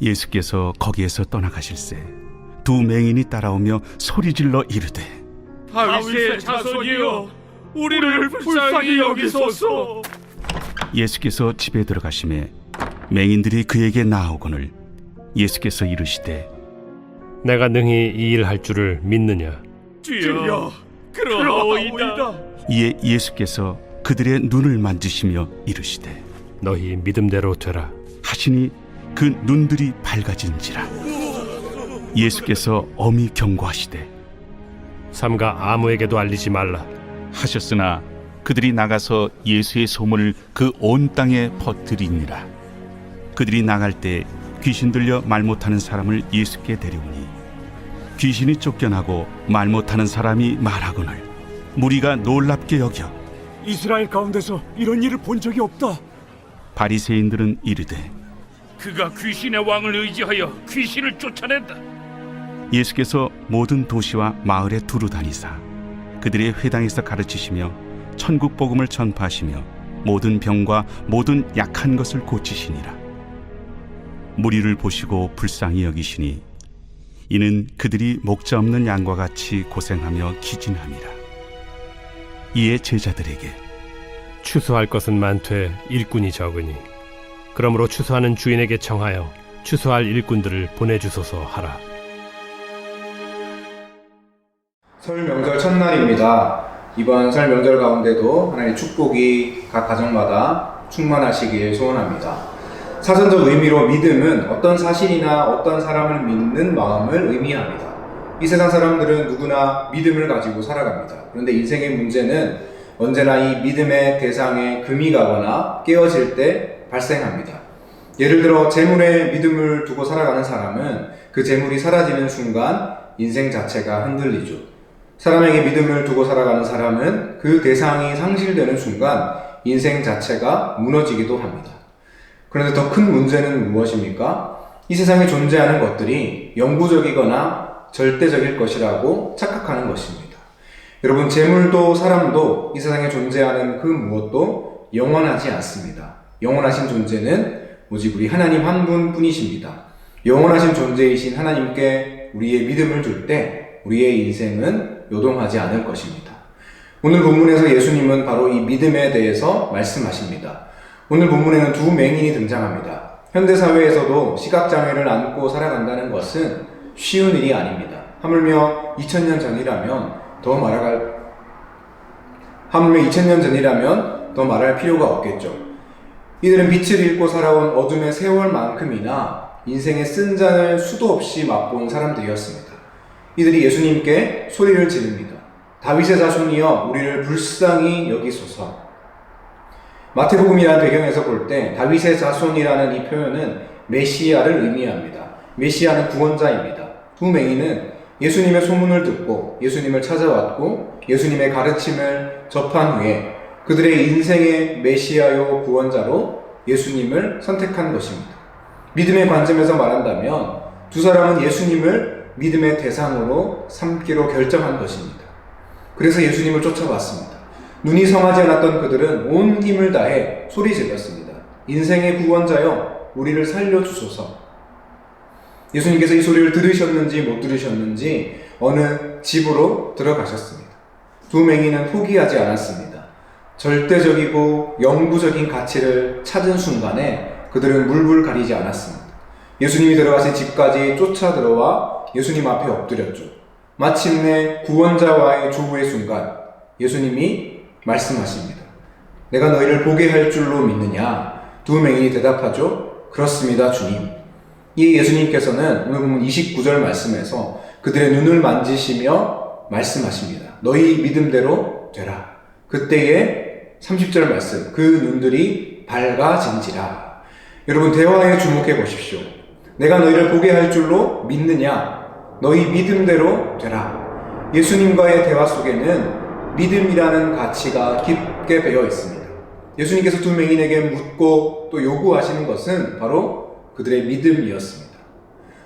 예수께서 거기에서 떠나가실새 두 맹인이 따라오며 소리질러 이르되 다윗의 자손이여 우리를 불쌍히 여기소서. 예수께서 집에 들어가심에 맹인들이 그에게 나아오거늘 예수께서 이르시되 내가 능히 이 일 할 줄을 믿느냐? 주여 그러하오이다. 이에 예수께서 그들의 눈을 만지시며 이르시되 너희 믿음대로 되라. 하시니 그 눈들이 밝아진지라. 예수께서 엄히 경고하시되 삼가 아무에게도 알리지 말라. 하셨으나 그들이 나가서 예수의 소문을 그 온 땅에 퍼뜨리니라. 그들이 나갈 때 귀신 들려 말 못하는 사람을 예수께 데려오니 귀신이 쫓겨나고 말 못하는 사람이 말하거늘 무리가 놀랍게 여겨 이스라엘 가운데서 이런 일을 본 적이 없다. 바리새인들은 이르되 그가 귀신의 왕을 의지하여 귀신을 쫓아낸다. 예수께서 모든 도시와 마을에 두루 다니사 그들의 회당에서 가르치시며 천국 복음을 전파하시며 모든 병과 모든 약한 것을 고치시니라. 무리를 보시고 불쌍히 여기시니 이는 그들이 목자 없는 양과 같이 고생하며 기진함이라. 이에 제자들에게 추수할 것은 많되 일꾼이 적으니 그러므로 추수하는 주인에게 청하여 추수할 일꾼들을 보내주소서 하라. 설 명절 첫날입니다. 이번 설 명절 가운데도 하나님의 축복이 각 가정마다 충만하시길 소원합니다. 사전적 의미로 믿음은 어떤 사실이나 어떤 사람을 믿는 마음을 의미합니다. 이 세상 사람들은 누구나 믿음을 가지고 살아갑니다. 그런데 인생의 문제는 언제나 이 믿음의 대상에 금이 가거나 깨어질 때 발생합니다. 예를 들어 재물에 믿음을 두고 살아가는 사람은 그 재물이 사라지는 순간 인생 자체가 흔들리죠. 사람에게 믿음을 두고 살아가는 사람은 그 대상이 상실되는 순간 인생 자체가 무너지기도 합니다. 그런데 더 큰 문제는 무엇입니까? 이 세상에 존재하는 것들이 영구적이거나 절대적일 것이라고 착각하는 것입니다. 여러분, 재물도 사람도 이 세상에 존재하는 그 무엇도 영원하지 않습니다. 영원하신 존재는 오직 우리 하나님 한 분뿐이십니다. 영원하신 존재이신 하나님께 우리의 믿음을 줄 때 우리의 인생은 요동하지 않을 것입니다. 오늘 본문에서 예수님은 바로 이 믿음에 대해서 말씀하십니다. 오늘 본문에는 두 맹인이 등장합니다. 현대사회에서도 시각장애를 안고 살아간다는 것은 쉬운 일이 아닙니다. 하물며 2000년 전이라면 더 말할 필요가 없겠죠. 이들은 빛을 잃고 살아온 어둠의 세월만큼이나 인생의 쓴 잔을 수도 없이 맛본 사람들이었습니다. 이들이 예수님께 소리를 지릅니다. 다윗의 자손이여 우리를 불쌍히 여기소서. 마태복음이라는 배경에서 볼 때 다윗의 자손이라는 이 표현은 메시아를 의미합니다. 메시아는 구원자입니다. 두 맹인은 예수님의 소문을 듣고 예수님을 찾아왔고 예수님의 가르침을 접한 후에 그들의 인생의 메시아요 구원자로 예수님을 선택한 것입니다. 믿음의 관점에서 말한다면 두 사람은 예수님을 믿음의 대상으로 삼기로 결정한 것입니다. 그래서 예수님을 쫓아봤습니다. 눈이 성하지 않았던 그들은 온 힘을 다해 소리 질렀습니다. 인생의 구원자여 우리를 살려주소서. 예수님께서 이 소리를 들으셨는지 못 들으셨는지 어느 집으로 들어가셨습니다. 두 맹인은 포기하지 않았습니다. 절대적이고 영구적인 가치를 찾은 순간에 그들은 물불 가리지 않았습니다. 예수님이 들어가신 집까지 쫓아 들어와 예수님 앞에 엎드렸죠. 마침내 구원자와의 조우의 순간 예수님이 말씀하십니다. 내가 너희를 보게 할 줄로 믿느냐? 두 맹인이 대답하죠. 그렇습니다, 주님. 이 예수님께서는 오늘 보면 29절 말씀에서 그들의 눈을 만지시며 말씀하십니다. 너희 믿음대로 되라. 그때에 30절 말씀, 그 눈들이 밝아진지라. 여러분, 대화에 주목해 보십시오. 내가 너희를 보게 할 줄로 믿느냐? 너희 믿음대로 되라. 예수님과의 대화 속에는 믿음이라는 가치가 깊게 배어 있습니다. 예수님께서 두 맹인에게 묻고 또 요구하시는 것은 바로 그들의 믿음이었습니다.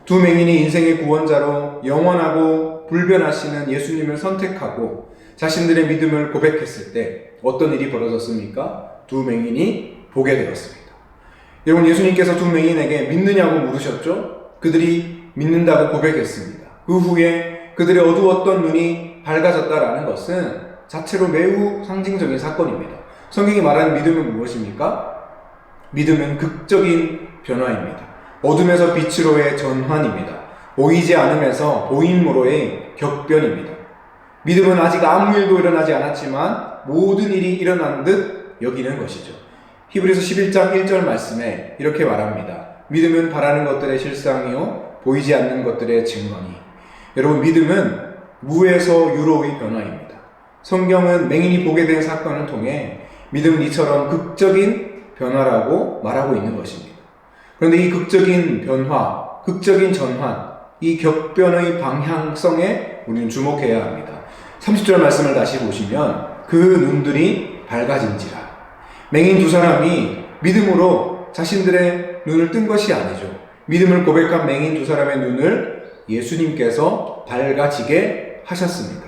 두 맹인이 인생의 구원자로 영원하고 불변하시는 예수님을 선택하고 자신들의 믿음을 고백했을 때 어떤 일이 벌어졌습니까? 두 맹인이 보게 되었습니다. 여러분, 예수님께서 두 맹인에게 믿느냐고 물으셨죠? 그들이 믿는다고 고백했습니다. 그 후에 그들의 어두웠던 눈이 밝아졌다라는 것은 자체로 매우 상징적인 사건입니다. 성경이 말하는 믿음은 무엇입니까? 믿음은 극적인 변화입니다. 어둠에서 빛으로의 전환입니다. 보이지 않음에서 보임으로의 격변입니다. 믿음은 아직 아무 일도 일어나지 않았지만 모든 일이 일어난 듯 여기는 것이죠. 히브리서 11장 1절 말씀에 이렇게 말합니다. 믿음은 바라는 것들의 실상이요 보이지 않는 것들의 증거니. 여러분, 믿음은 무에서 유로의 변화입니다. 성경은 맹인이 보게 된 사건을 통해 믿음은 이처럼 극적인 변화라고 말하고 있는 것입니다. 그런데 이 극적인 변화, 극적인 전환, 이 격변의 방향성에 우리는 주목해야 합니다. 30절 말씀을 다시 보시면 그 눈들이 밝아진지라. 맹인 두 사람이 믿음으로 자신들의 눈을 뜬 것이 아니죠. 믿음을 고백한 맹인 두 사람의 눈을 예수님께서 밝아지게 하셨습니다.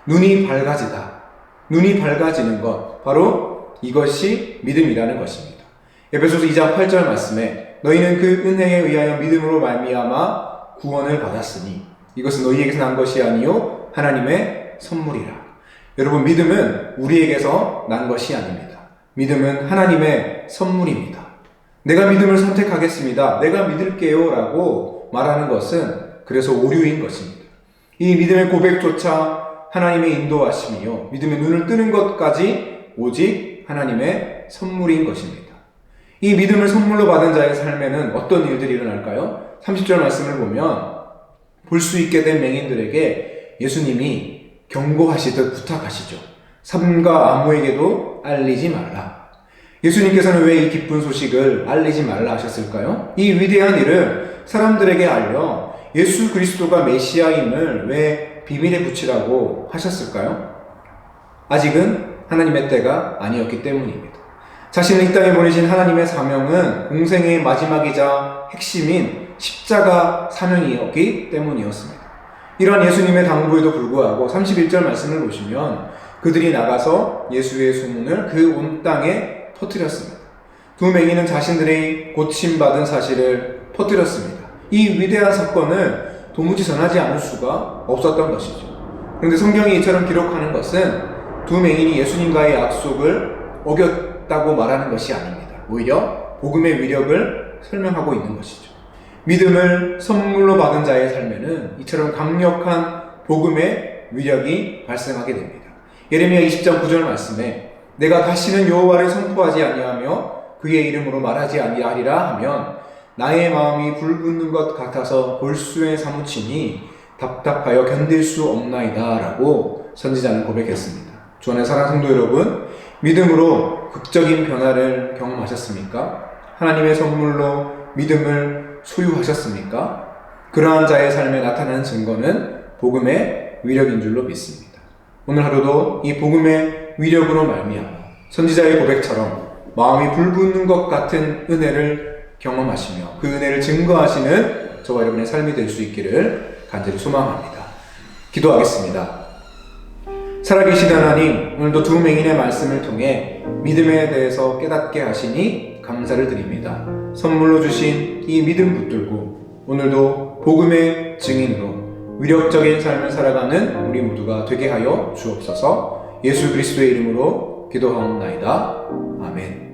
눈이 밝아지다. 눈이 밝아지는 것, 바로 이것이 믿음이라는 것입니다. 에베소서 2장 8절 말씀에 너희는 그 은혜에 의하여 믿음으로 말미암아 구원을 받았으니 이것은 너희에게서 난 것이 아니요 하나님의 선물이라. 여러분, 믿음은 우리에게서 난 것이 아닙니다. 믿음은 하나님의 선물입니다. 내가 믿음을 선택하겠습니다. 내가 믿을게요 라고 말하는 것은 그래서 오류인 것입니다. 이 믿음의 고백조차 하나님의 인도하심이요 믿음의 눈을 뜨는 것까지 오직 하나님의 선물인 것입니다. 이 믿음을 선물로 받은 자의 삶에는 어떤 일들이 일어날까요? 30절 말씀을 보면 볼 수 있게 된 맹인들에게 예수님이 경고하시듯 부탁하시죠. 삼가 아무에게도 알리지 말라. 예수님께서는 왜 이 기쁜 소식을 알리지 말라 하셨을까요? 이 위대한 일을 사람들에게 알려 예수 그리스도가 메시아임을 왜 비밀에 붙이라고 하셨을까요? 아직은 하나님의 때가 아니었기 때문입니다. 자신을 이 땅에 보내신 하나님의 사명은 공생의 마지막이자 핵심인 십자가 사명이었기 때문이었습니다. 이러한 예수님의 당부에도 불구하고 31절 말씀을 보시면 그들이 나가서 예수의 소문을 그 온 땅에 퍼뜨렸습니다. 두 맹인은 자신들의 고침받은 사실을 퍼뜨렸습니다. 이 위대한 사건을 도무지 전하지 않을 수가 없었던 것이죠. 그런데 성경이 이처럼 기록하는 것은 두 맹인이 예수님과의 약속을 어겼다고 말하는 것이 아닙니다. 오히려 복음의 위력을 설명하고 있는 것이죠. 믿음을 선물로 받은 자의 삶에는 이처럼 강력한 복음의 위력이 발생하게 됩니다. 예레미야 20장 9절 말씀에 내가 다시는 여호와를 선포하지 아니하며 그의 이름으로 말하지 아니하리라 하면 나의 마음이 불붙는 것 같아서 골수에 사무치니 답답하여 견딜 수 없나이다 라고 선지자는 고백했습니다. 주 안의 사랑하는 성도 여러분, 믿음으로 극적인 변화를 경험하셨습니까? 하나님의 선물로 믿음을 소유하셨습니까? 그러한 자의 삶에 나타나는 증거는 복음의 위력인 줄로 믿습니다. 오늘 하루도 이 복음의 위력으로 말미암아 선지자의 고백처럼 마음이 불붙는 것 같은 은혜를 경험하시며 그 은혜를 증거하시는 저와 여러분의 삶이 될 수 있기를 간절히 소망합니다. 기도하겠습니다. 살아계신 하나님, 오늘도 두 맹인의 말씀을 통해 믿음에 대해서 깨닫게 하시니 감사를 드립니다. 선물로 주신 이 믿음 붙들고 오늘도 복음의 증인으로 위력적인 삶을 살아가는 우리 모두가 되게 하여 주옵소서. 예수 그리스도의 이름으로 기도하옵나이다. 아멘.